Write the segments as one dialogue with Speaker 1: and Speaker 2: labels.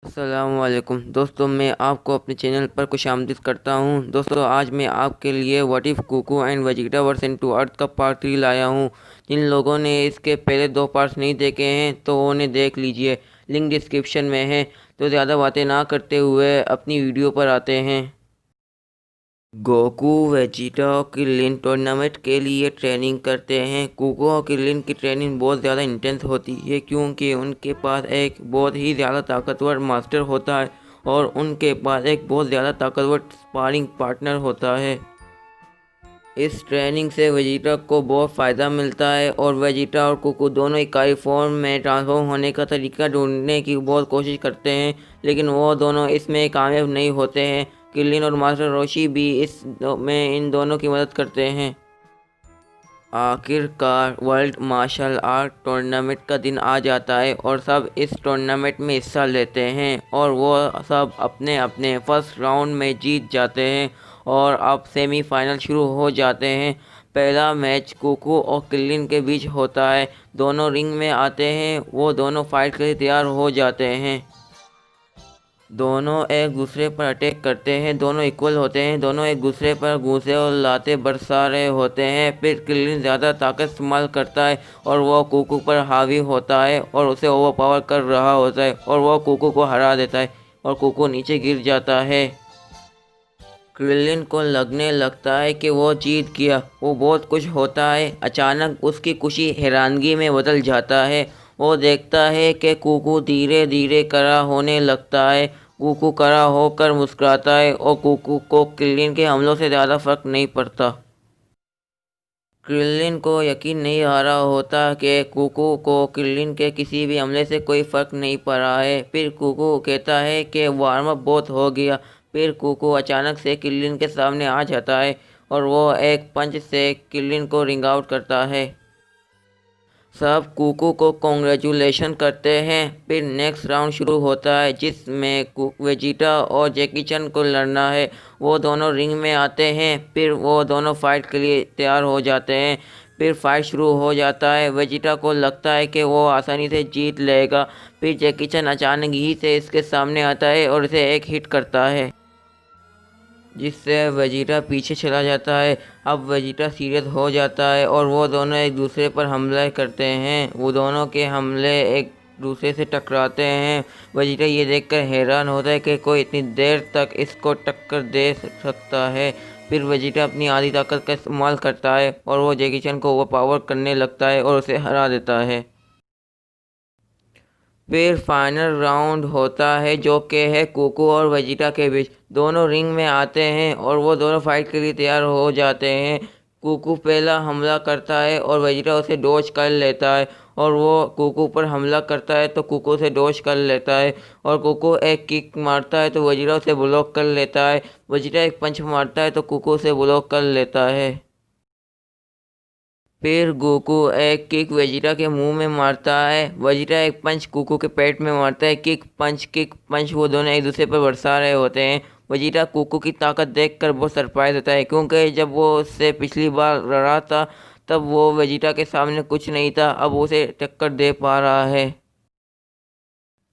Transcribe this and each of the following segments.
Speaker 1: अस्सलामुअलैकुम दोस्तों, मैं आपको अपने चैनल पर खुशामदीद करता हूं। दोस्तों, आज मैं आपके लिए what if Goku and Vegeta were sent to Earth का पार्ट 3 लाया हूं। जिन लोगों ने इसके पहले 2 पार्ट्स नहीं देखे हैं तो उन्हें देख लीजिए, लिंक डिस्क्रिप्शन में है। तो ज़्यादा बातें ना करते हुए अपनी वीडियो पर आते हैं। गोकू वेजिटा और क्रिलिन टूर्नामेंट के लिए ट्रेनिंग करते हैं। गोकू और क्रिलिन की ट्रेनिंग बहुत ज़्यादा इंटेंस होती है क्योंकि उनके पास एक बहुत ही ज़्यादा ताकतवर मास्टर होता है और उनके पास एक बहुत ज़्यादा ताकतवर स्पारिंग पार्टनर होता है। इस ट्रेनिंग से वेजिटा को बहुत फ़ायदा मिलता है और वेजिटा और गोकू दोनों इकाई फॉर्म में ट्रांसफॉर्म होने का तरीका ढूंढने की बहुत कोशिश करते हैं, लेकिन वो दोनों इसमें कामयाब नहीं होते हैं। क्रिलिन और मास्टर रोशी भी में इन दोनों की मदद करते हैं। आखिरकार वर्ल्ड मार्शल आर्ट टूर्नामेंट का दिन आ जाता है और सब इस टूर्नामेंट में हिस्सा लेते हैं और वो सब अपने अपने फर्स्ट राउंड में जीत जाते हैं और अब सेमीफाइनल शुरू हो जाते हैं। पहला मैच गोकू और क्रिलिन के बीच होता है। दोनों रिंग में आते हैं, वो दोनों फाइट के लिए तैयार हो जाते हैं। दोनों एक दूसरे पर अटैक करते हैं, दोनों इक्वल होते हैं, दोनों एक दूसरे पर घूंसे और लाते बरसा रहे होते हैं। फिर क्रिलिन ज़्यादा ताकत इस्तेमाल करता है और वो गोकू पर हावी होता है और उसे ओवरपावर कर रहा होता है और वो गोकू को हरा देता है और गोकू नीचे गिर जाता है। क्रिलिन को लगने लगता है कि वो जीत गया, वो बहुत खुश होता है। अचानक उसकी खुशी हैरानगी में बदल जाता है। वो देखता है कि गोकू धीरे धीरे कड़ा होने लगता है। गोकू कड़ा होकर मुस्कुराता है और गोकू को क्रिलिन के हमलों से ज़्यादा फर्क नहीं पड़ता। क्रिलिन को यकीन नहीं आ रहा होता कि गोकू को क्रिलिन के किसी भी हमले से कोई फ़र्क नहीं पड़ा है। फिर गोकू कहता है कि वार्म अप बहुत हो गया। फिर गोकू अचानक से क्रिलिन के सामने आ जाता है और वो एक पंच से क्रिलिन को रिंग आउट करता है। सब गोकू को कॉन्ग्रेचुलेशन करते हैं। फिर नेक्स्ट राउंड शुरू होता है जिसमें वेजिटा और जैकी चैन को लड़ना है। वो दोनों रिंग में आते हैं, फिर वो दोनों फाइट के लिए तैयार हो जाते हैं। फिर फाइट शुरू हो जाता है। वेजिटा को लगता है कि वो आसानी से जीत लेगा। फिर जैकी चैन अचानक ही से इसके सामने आता है और इसे एक हिट करता है जिससे वेजिटा पीछे चला जाता है। अब वेजिटा सीरियस हो जाता है और वो दोनों एक दूसरे पर हमले करते हैं। वो दोनों के हमले एक दूसरे से टकराते हैं। वेजिटा ये देखकर हैरान होता है कि कोई इतनी देर तक इसको टक्कर दे सकता है। फिर वेजिटा अपनी आधी ताकत का इस्तेमाल करता है और वो जैकी चैन को ओवरपावर करने लगता है और उसे हरा देता है। फिर फाइनल राउंड होता है जो कि है गोकू और वेजिटा के बीच। दोनों रिंग में आते हैं और वो दोनों फाइट के लिए तैयार हो जाते हैं। गोकू पहला हमला करता है और वेजिटा उसे डॉज कर लेता है और वो गोकू पर हमला करता है तो गोकू उसे डॉज कर लेता है और गोकू एक किक मारता है तो वेजिटा उसे ब्लॉक कर लेता है। वेजिटा एक पंच मारता है तो गोकू उसे ब्लॉक कर लेता है। फिर गोकू एक किक वेजिटा के मुंह में मारता है। वेजिटा एक पंच गोकू के पेट में मारता है। किक पंच वो दोनों एक दूसरे पर बरसा रहे होते हैं। वेजिटा गोकू की ताकत देखकर बहुत सरप्राइज होता है क्योंकि जब वो उससे पिछली बार लड़ा था तब वो वेजिटा के सामने कुछ नहीं था, अब वो उसे टक्कर दे पा रहा है।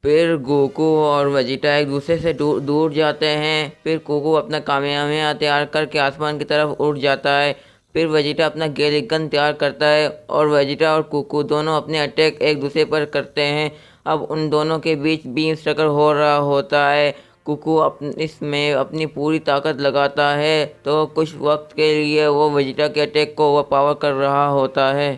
Speaker 1: फिर गोकू और वेजिटा एक दूसरे से दूर दूर जाते हैं। फिर गोकू अपना कामयाबियाँ तैयार करके आसमान की तरफ उड़ जाता है। फिर वेजिटा अपना गैलिक तैयार करता है और वेजिटा और गोकू दोनों अपने अटैक एक दूसरे पर करते हैं। अब उन दोनों के बीच बीम स्ट्रगल हो रहा होता है। गोकू इसमें अपनी पूरी ताकत लगाता है तो कुछ वक्त के लिए वो वेजिटा के अटैक को ओवरपावर कर रहा होता है।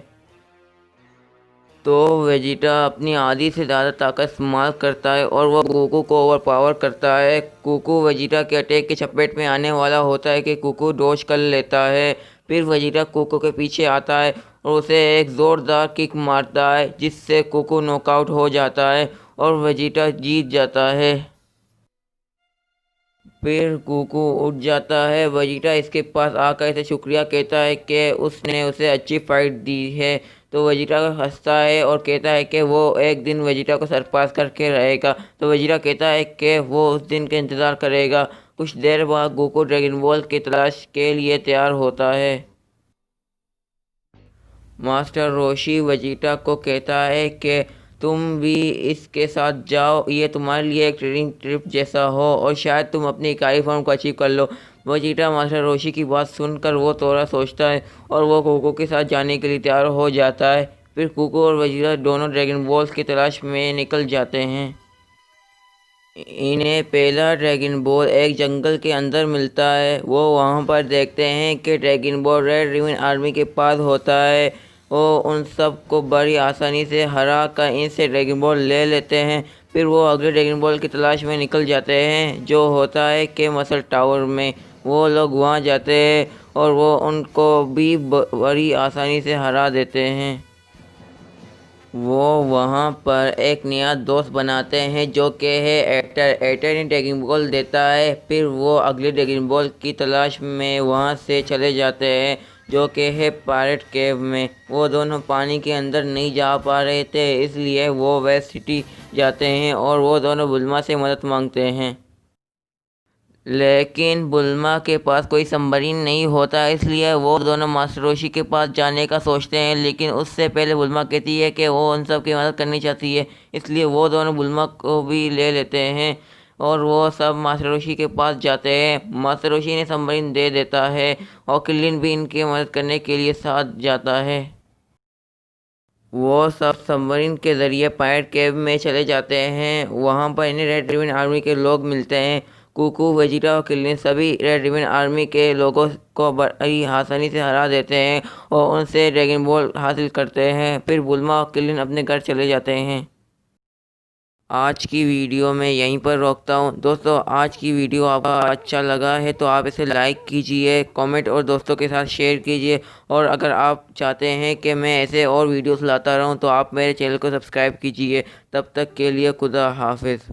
Speaker 1: तो वेजिटा अपनी आधी से ज़्यादा ताकत इस्तेमाल करता है और वह गोकू को ओवरपावर करता है। गोकू वेजिटा के अटैक की चपेट में आने वाला होता है कि गोकू डॉज कर लेता है। फिर वेजिटा गोकू के पीछे आता है और उसे एक ज़ोरदार किक मारता है जिससे गोकू नॉकआउट हो जाता है और वेजिटा जीत जाता है। फिर गोकू उठ जाता है। वेजिटा इसके पास आकर इसे शुक्रिया कहता है कि उसने उसे अच्छी फाइट दी है। तो वेजिटा हंसता है और कहता है कि वो एक दिन वेजिटा को सरपास करके रहेगा। तो वेजिटा कहता है कि वो उस दिन का इंतज़ार करेगा। कुछ देर बाद गोकू ड्रैगन बॉल की तलाश के लिए तैयार होता है। मास्टर रोशी वेजिटा को कहता है कि तुम भी इसके साथ जाओ, ये तुम्हारे लिए एक ट्रेनिंग ट्रिप जैसा हो और शायद तुम अपनी इकाई फॉर्म को अचीव कर लो। वेजिटा मास्टर रोशी की बात सुनकर वो थोड़ा सोचता है और वो कोको के साथ जाने के लिए तैयार हो जाता है। फिर कोको और वेजिटा दोनों ड्रैगन बॉल्स की तलाश में निकल जाते हैं। इन्हें पहला ड्रैगन बॉल एक जंगल के अंदर मिलता है। वो वहाँ पर देखते हैं कि dragon ball red ribbon army के पास होता है। वो उन सब को बड़ी आसानी से हरा कर इनसे ड्रैगन बॉल ले लेते हैं। फिर वो अगले ड्रैगन बॉल की तलाश में निकल जाते हैं जो होता है कि मसल टावर में। वो लोग वहाँ जाते हैं और वो उनको भी बड़ी आसानी से हरा देते हैं। वो वहाँ पर एक नया दोस्त बनाते हैं जो कि है एटर। एटर ने ड्रैगन बॉल देता है। फिर वो अगले ड्रैगन बॉल की तलाश में वहाँ से चले जाते हैं जो कि है पायरेट केव में। वो दोनों पानी के अंदर नहीं जा पा रहे थे, इसलिए वो वेस्ट सिटी जाते हैं और वो दोनों बुल्मा से मदद मांगते हैं। लेकिन बुल्मा के पास कोई सबमरीन नहीं होता, इसलिए वो दोनों मास्टर रोशी के पास जाने का सोचते हैं। लेकिन उससे पहले बुल्मा कहती है कि वो उन सब की मदद करनी चाहती है, इसलिए वो दोनों बुल्मा को भी ले लेते हैं और वो सब मास्टर रोशी के पास जाते हैं। मास्टर रोशी ने सबमरीन दे देता है और किलिन भी इनकी मदद करने के लिए साथ जाता है। वो सब सबमरीन के ज़रिए पायरेट केव में चले जाते हैं। वहाँ पर इन्हें रेड रिबन आर्मी के लोग मिलते हैं। कुकू, वेजिटा और किलिन सभी रेड रिबन आर्मी के लोगों को बड़ी आसानी से हरा देते हैं और उनसे ड्रैगन बॉल हासिल करते हैं। फिर बुल्मा और किलिन अपने घर चले जाते हैं। आज की वीडियो में यहीं पर रोकता हूँ। दोस्तों, आज की वीडियो आपको अच्छा लगा है तो आप इसे लाइक कीजिए, कमेंट और दोस्तों के साथ शेयर कीजिए। और अगर आप चाहते हैं कि मैं ऐसे और वीडियोस लाता रहूँ तो आप मेरे चैनल को सब्सक्राइब कीजिए। तब तक के लिए खुदा हाफिज़।